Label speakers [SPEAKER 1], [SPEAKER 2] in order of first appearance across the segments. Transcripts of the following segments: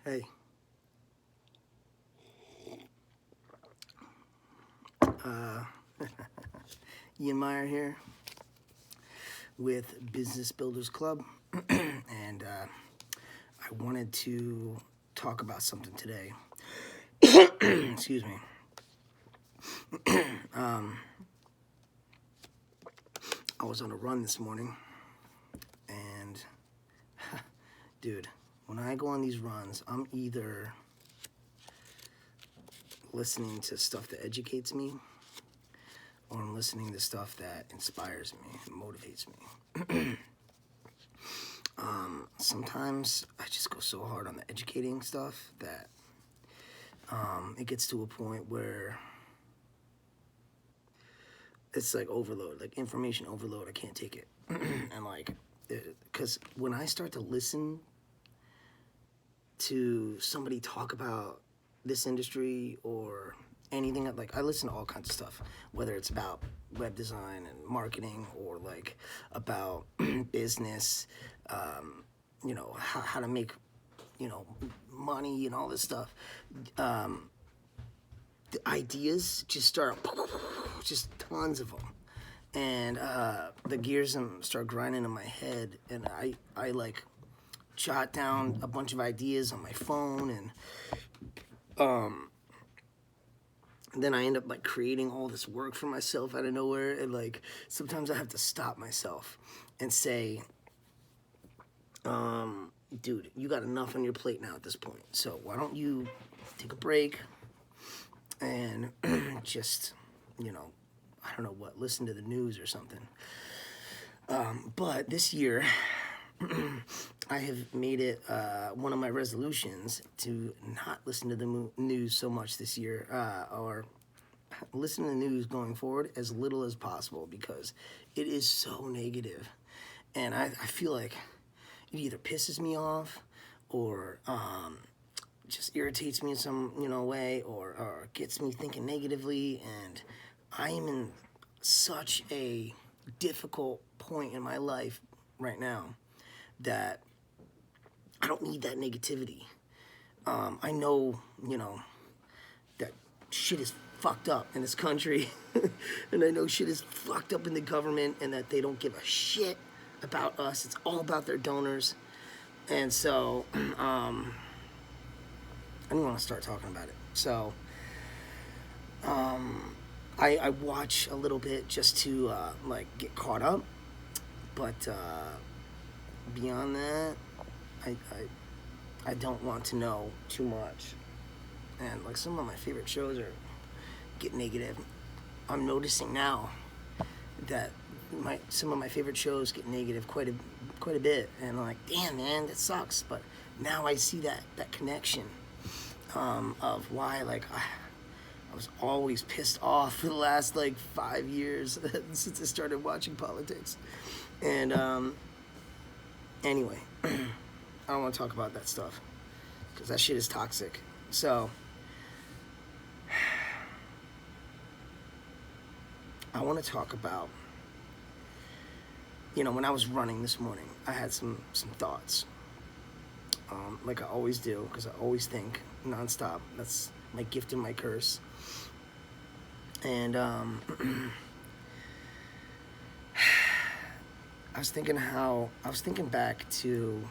[SPEAKER 1] Hey, uh, Ian Meyer here with Business Builders Club, and I wanted to talk about something today. Excuse me. I was on a run this morning, and dude, when I go on these runs, I'm either listening to stuff that educates me, or I'm listening to stuff that inspires me and motivates me. Sometimes I just go so hard on the educating stuff that it gets to a point where it's like overload, like information overload. I can't take it. And like, because when I start to listen to somebody talk about this industry or anything, like I listen to all kinds of stuff, whether it's about web design and marketing or like about business, how to make, money and all this stuff. The ideas just start, just tons of them. And the gears start grinding in my head, and I like jot down a bunch of ideas on my phone, and then I end up like creating all this work for myself out of nowhere. And like sometimes I have to stop myself and say, dude, you got enough on your plate now at this point, so why don't you take a break and just, I don't know what, listen to the news or something. But this year, I have made it one of my resolutions to not listen to the news so much this year, or listen to the news going forward as little as possible, because it is so negative. And I feel like it either pisses me off or just irritates me in some way, or gets me thinking negatively. And I am in such a difficult point in my life right now that I don't need that negativity. I know, that shit is fucked up in this country, and I know shit is fucked up in the government, and that they don't give a shit about us. It's all about their donors. And so, I didn't want to start talking about it. So, I watch a little bit just to like get caught up, but beyond that, I, I don't want to know too much. And like some of my favorite shows are get negative. I'm noticing now that some of my favorite shows get negative quite a bit, and I'm like, damn man, that sucks. But now I see that connection of why I was always pissed off for the last like 5 years since I started watching politics. And anyway, I don't want to talk about that stuff because that shit is toxic. So I want to talk about, when I was running this morning, I had some thoughts, like I always do, because I always think nonstop. That's my gift and my curse. And I was thinking back to,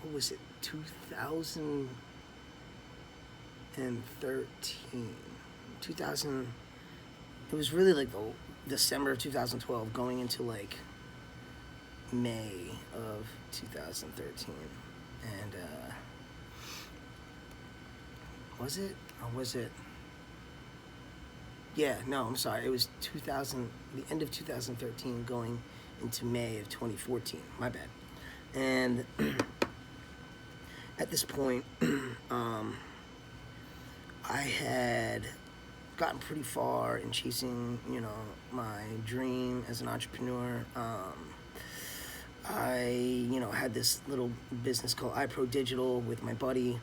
[SPEAKER 1] what was it, 2013, 2000. It was really like the December of 2012 going into like May of 2013. And was it, or was it, yeah, no, I'm sorry, it was the end of 2013 going into May of 2014, my bad. And at this point, I had gotten pretty far in chasing, my dream as an entrepreneur. I, had this little business called iPro Digital with my buddy,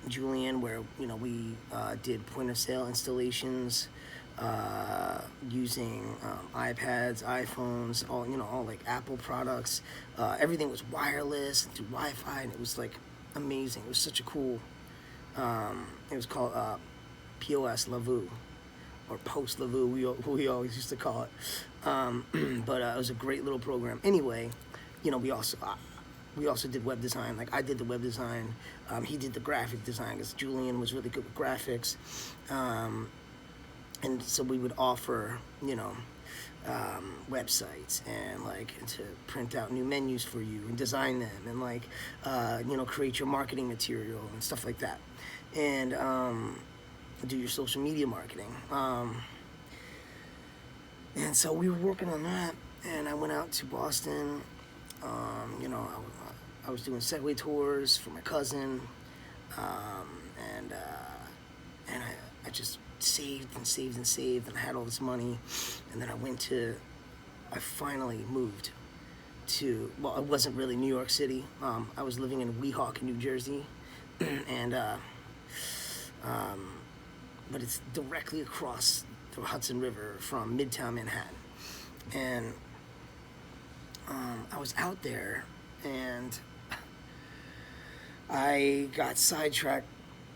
[SPEAKER 1] Julian, where, we did point of sale installations using iPads, iPhones, all like Apple products. Everything was wireless and through Wi-Fi, and it was like amazing. It was such a cool. It was called POS Lavu, or Post Lavu. We always used to call it. But it was a great little program. Anyway, we also did web design. Like I did the web design. He did the graphic design because Julian was really good with graphics. And so we would offer, websites and like to print out new menus for you and design them and like, create your marketing material and stuff like that. And do your social media marketing. And so we were working on that, and I went out to Boston. I was doing Segway tours for my cousin, um, and I just saved and saved and saved, and I had all this money, and then I finally moved to, well, it wasn't really New York City. I was living in Weehawken, New Jersey, and but it's directly across the Hudson River from Midtown Manhattan, and I was out there, and I got sidetracked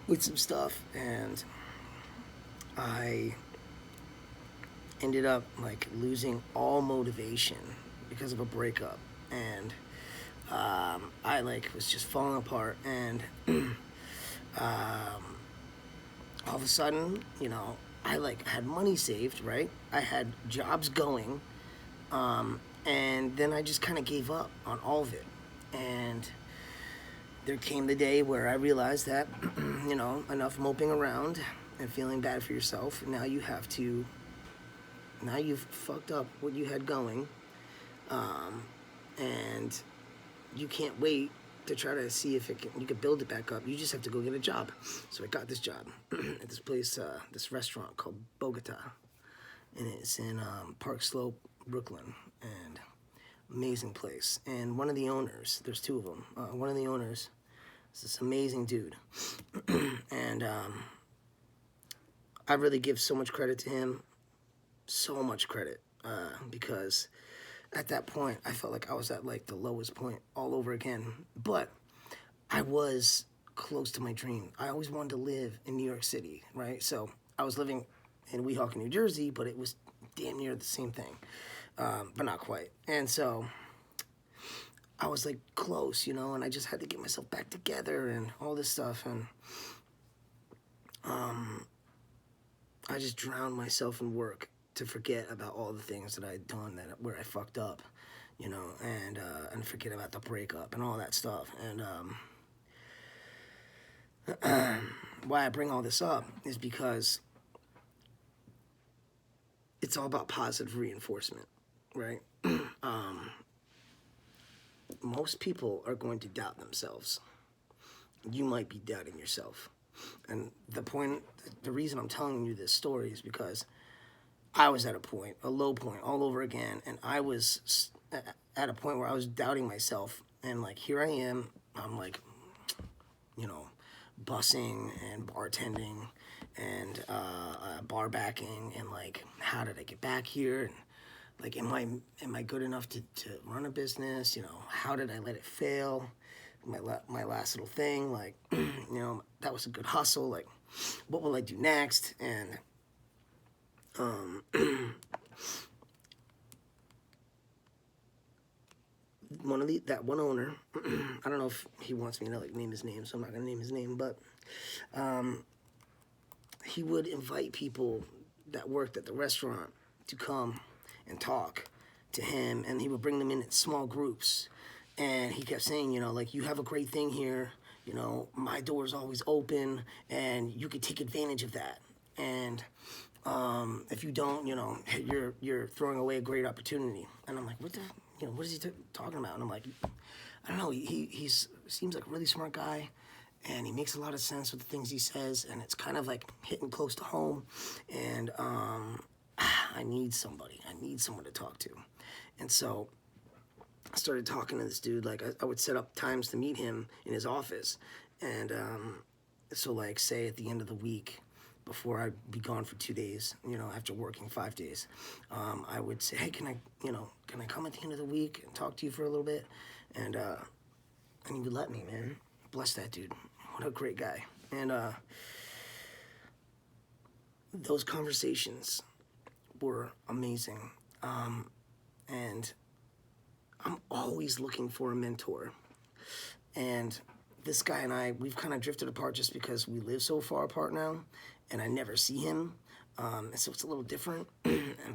[SPEAKER 1] with some stuff, and I ended up like losing all motivation because of a breakup, and I like was just falling apart, and all of a sudden, I like had money saved, right? I had jobs going, and then I just kind of gave up on all of it, and there came the day where I realized that, enough moping around and feeling bad for yourself. Now you've fucked up what you had going, and you can't wait to try to see if you could build it back up. You just have to go get a job. So I got this job at this place, this restaurant called Bogota, and it's in Park Slope, Brooklyn, and amazing place. And one of the owners, there's two of them. One of the owners is this amazing dude, and I really give so much credit to him, so much credit, because at that point I felt like I was at like the lowest point all over again. But I was close to my dream. I always wanted to live in New York City, right? So I was living in Weehawken, New Jersey, but it was damn near the same thing, but not quite. And so I was like close, and I just had to get myself back together and all this stuff, and I just drowned myself in work to forget about all the things that I'd done where I fucked up, and forget about the breakup and all that stuff. And why I bring all this up is because it's all about positive reinforcement, right? Most people are going to doubt themselves. You might be doubting yourself. And the reason I'm telling you this story is because I was at a low point all over again, and I was at a point where I was doubting myself, and like here I am, I'm like, bussing and bartending and bar backing, and like, how did I get back here? And like, am I good enough to run a business? How did I let it fail? My last little thing, like, that was a good hustle. Like, what will I do next? And that one owner, I don't know if he wants me to like name his name, so I'm not gonna name his name, but he would invite people that worked at the restaurant to come and talk to him, and he would bring them in small groups. And he kept saying, like, you have a great thing here, my door's always open, and you could take advantage of that. And if you don't, you're throwing away a great opportunity. And I'm like, what is he talking about? And I'm like, I don't know. He seems like a really smart guy, and he makes a lot of sense with the things he says, and it's kind of like hitting close to home. And I need somebody. I need someone to talk to. And so I started talking to this dude. Like, I would set up times to meet him in his office. And so, like, say at the end of the week, before I'd be gone for 2 days, after working 5 days, I would say, hey, can I come at the end of the week and talk to you for a little bit? And he would let me, man. Bless that dude. What a great guy. And those conversations were amazing. And I'm always looking for a mentor. And this guy and I, we've kind of drifted apart just because we live so far apart now, and I never see him. And so it's a little different.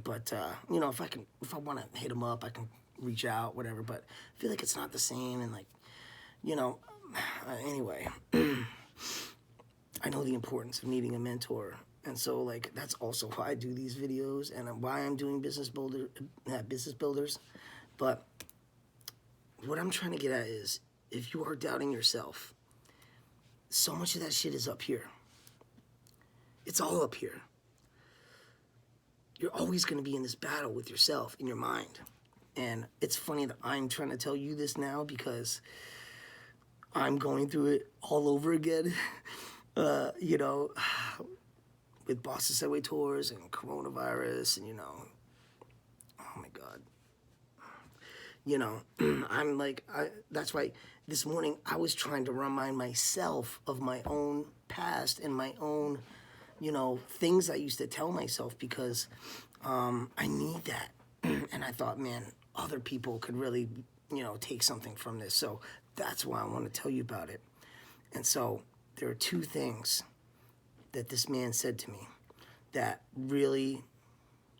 [SPEAKER 1] But if I want to hit him up, I can reach out, whatever. But I feel like it's not the same. And anyway, I know the importance of needing a mentor. And so, that's also why I do these videos and why I'm doing business builders. But what I'm trying to get at is, if you are doubting yourself, so much of that shit is up here. It's all up here. You're always going to be in this battle with yourself in your mind. And it's funny that I'm trying to tell you this now because I'm going through it all over again. With Boston Subway tours and coronavirus and, oh my God. That's why this morning I was trying to remind myself of my own past and my own, things I used to tell myself because I need that. And I thought, man, other people could really, take something from this. So that's why I want to tell you about it. And so there are two things that this man said to me that really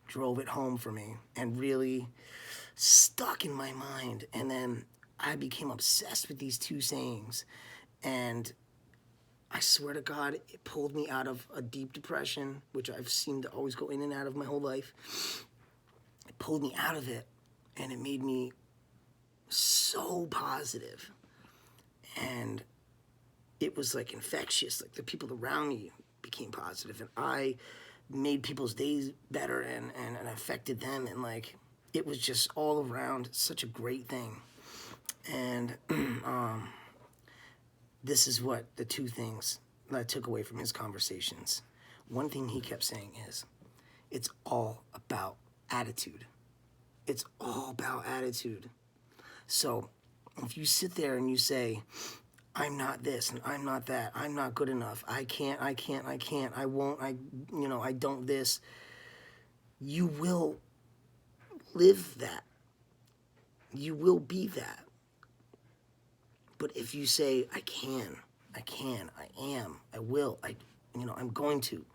[SPEAKER 1] drove it home for me and really stuck in my mind. And then I became obsessed with these two sayings. And I swear to God, it pulled me out of a deep depression, which I've seemed to always go in and out of my whole life. It pulled me out of it, and it made me so positive. And it was like infectious. Like the people around me became positive, and I made people's days better and affected them. And it was just all around such a great thing. And this is what the two things that I took away from his conversations. One thing he kept saying is, it's all about attitude. It's all about attitude. So if you sit there and you say, I'm not this and I'm not that, I'm not good enough, I can't, I won't, I don't this, you will live that. You will be that. But if you say, I am, I will, I'm going to,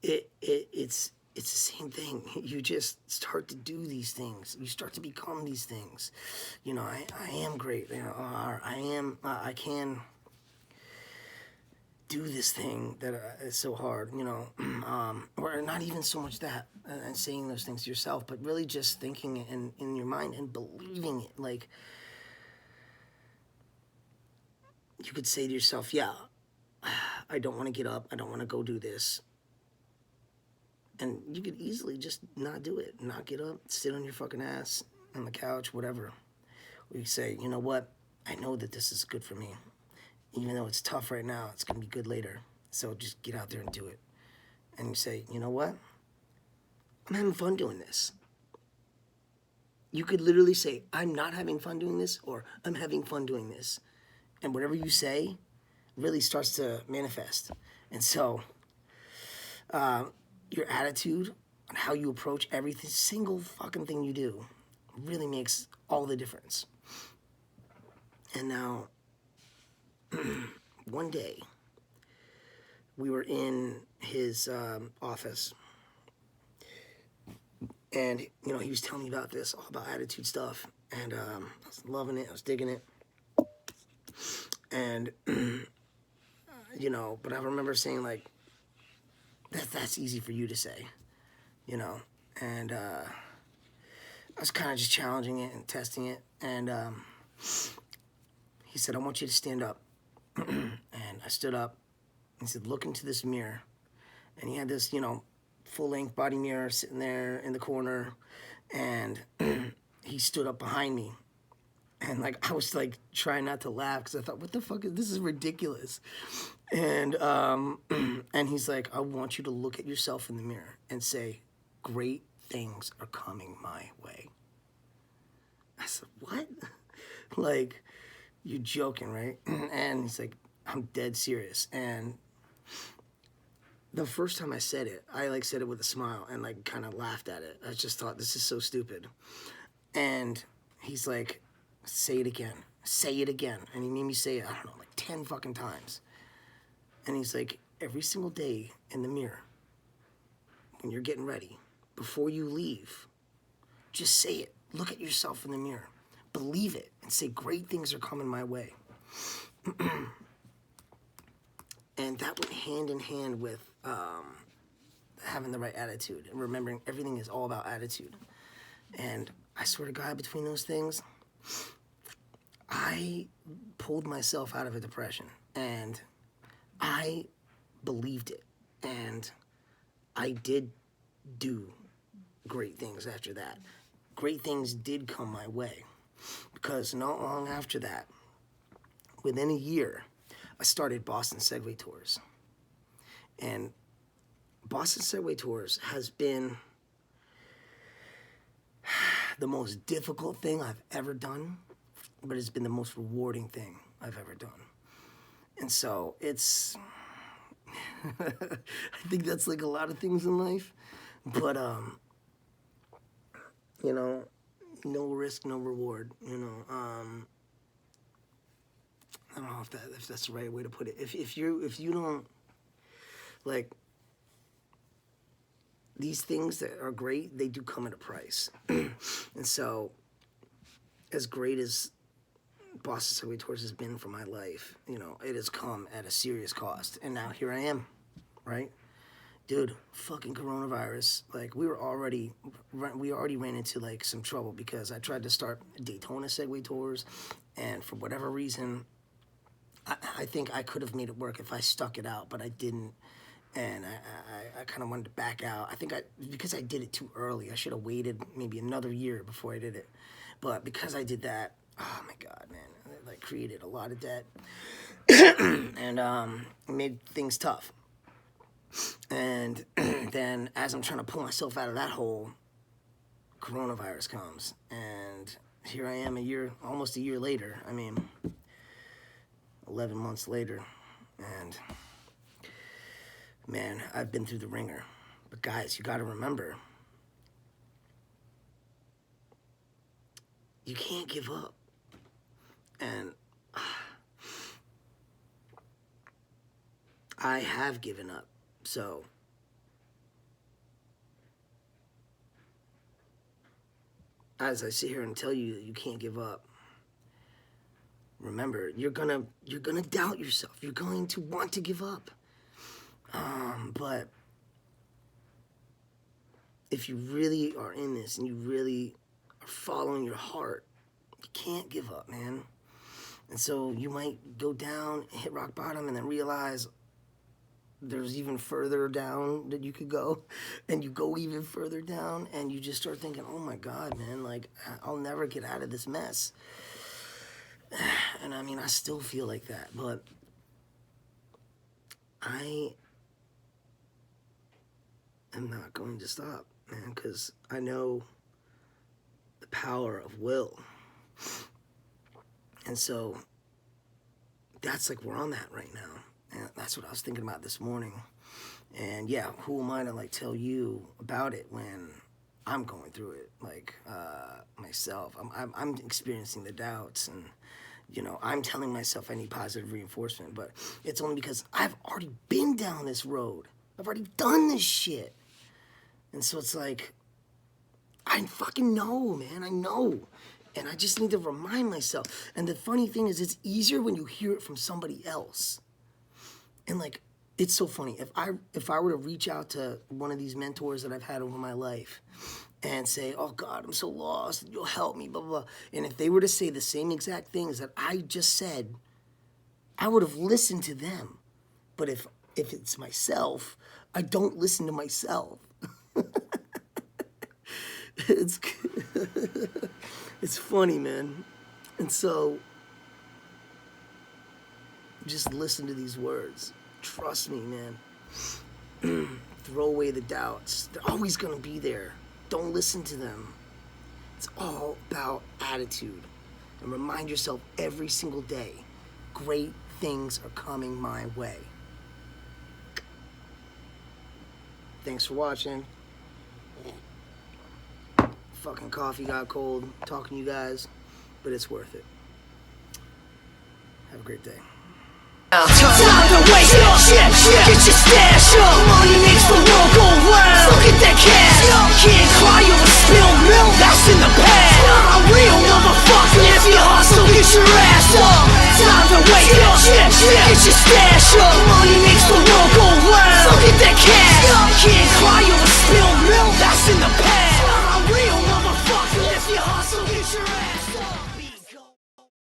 [SPEAKER 1] it's the same thing. You just start to do these things. You start to become these things. I am great. I can do this thing that is so hard, or not even so much that, and saying those things to yourself, but really just thinking it in your mind and believing it. You could say to yourself, yeah, I don't want to get up. I don't want to go do this. And you could easily just not do it, not get up, sit on your fucking ass on the couch, whatever. Or you say, you know what? I know that this is good for me. Even though it's tough right now, it's going to be good later. So just get out there and do it. And you say, you know what? I'm having fun doing this. You could literally say, I'm not having fun doing this, or I'm having fun doing this. And whatever you say really starts to manifest. And so your attitude and how you approach everything, single fucking thing you do, really makes all the difference. And now, one day, we were in his office, and he was telling me about this, all about attitude stuff, and I was loving it, I was digging it, and but I remember saying that's easy for you to say, and I was kind of just challenging it and testing it, and he said, I want you to stand up. And I stood up. He said, look into this mirror. And he had this, full-length body mirror sitting there in the corner. And he stood up behind me. And like I was like trying not to laugh because I thought, what the fuck is this? Is ridiculous. And and he's like, I want you to look at yourself in the mirror and say, great things are coming my way. I said, what? Like, you're joking, right? And he's like, I'm dead serious. And the first time I said it, I like said it with a smile and like kind of laughed at it. I just thought, this is so stupid. And he's like, say it again. Say it again. And he made me say it, I don't know, like 10 fucking times. And he's like, every single day in the mirror, when you're getting ready, before you leave, just say it. Look at yourself in the mirror. Believe it and say, great things are coming my way. And that went hand in hand with having the right attitude and remembering everything is all about attitude. And I swear to God, between those things, I pulled myself out of a depression, and I believed it, and I did do great things after that. Great things did come my way, because not long after that, within a year, I started Boston Segway Tours. And Boston Segway Tours has been the most difficult thing I've ever done, but it's been the most rewarding thing I've ever done. And so it's, I think that's like a lot of things in life, but you know, no risk, no reward, you know. I don't know if that's the right way to put it. If you don't, like, these things that are great, they do come at a price. And so, as great as Boston Segway Tours has been for my life, you know, it has come at a serious cost. And now here I am, right? Dude, fucking coronavirus. Like, we already ran into, like, some trouble because I tried to start Daytona Segway Tours, and for whatever reason, I think I could have made it work if I stuck it out, but I didn't. And I kind of wanted to back out. I think because I did it too early. I should have waited maybe another year before I did it. But because I did that, oh my God, man, it like created a lot of debt, and it made things tough. And then as I'm trying to pull myself out of that hole, coronavirus comes, and here I am almost a year later. I mean, 11 months later, and man, I've been through the ringer. But guys, you got to remember, you can't give up. And I have given up. So as I sit here and tell you that you can't give up, remember, you're gonna doubt yourself. You're going to want to give up. But if you really are in this and you really are following your heart, you can't give up, man. And so you might go down, hit rock bottom, and then realize there's even further down that you could go, and you go even further down, and you just start thinking, oh my God, man, like, I'll never get out of this mess. And I mean, I still feel like that, but I am not going to stop, man, because I know the power of will. And so that's like where I'm at right now. And that's what I was thinking about this morning. And yeah, who am I to like tell you about it when I'm going through it, like myself. I'm experiencing the doubts, and you know, I'm telling myself I need positive reinforcement, but it's only because I've already been down this road. I've already done this shit. And so it's like, I fucking know, man, I know. And I just need to remind myself. And the funny thing is, it's easier when you hear it from somebody else. And like, it's so funny. If I were to reach out to one of these mentors that I've had over my life and say, oh God, I'm so lost, you'll help me, blah, blah, blah. And if they were to say the same exact things that I just said, I would have listened to them. But if it's myself, I don't listen to myself. It's it's funny, man. And so, just listen to these words. Trust me, man. Throw away the doubts. They're always going to be there. Don't listen to them. It's all about attitude. And remind yourself every single day, great things are coming my way. Thanks for watching. Fucking coffee got cold talking to you guys, but it's worth it. Have a great day.
[SPEAKER 2] Time to wake up, get your stash up. Money makes the world go round. Look at that cash. Can't cry over spilled milk, that's in the past. I'm real, motherfucker. If you hustle, get your ass up. Time to wake up, get your stash up. Money makes the world go round. Look at that cash. Can't cry over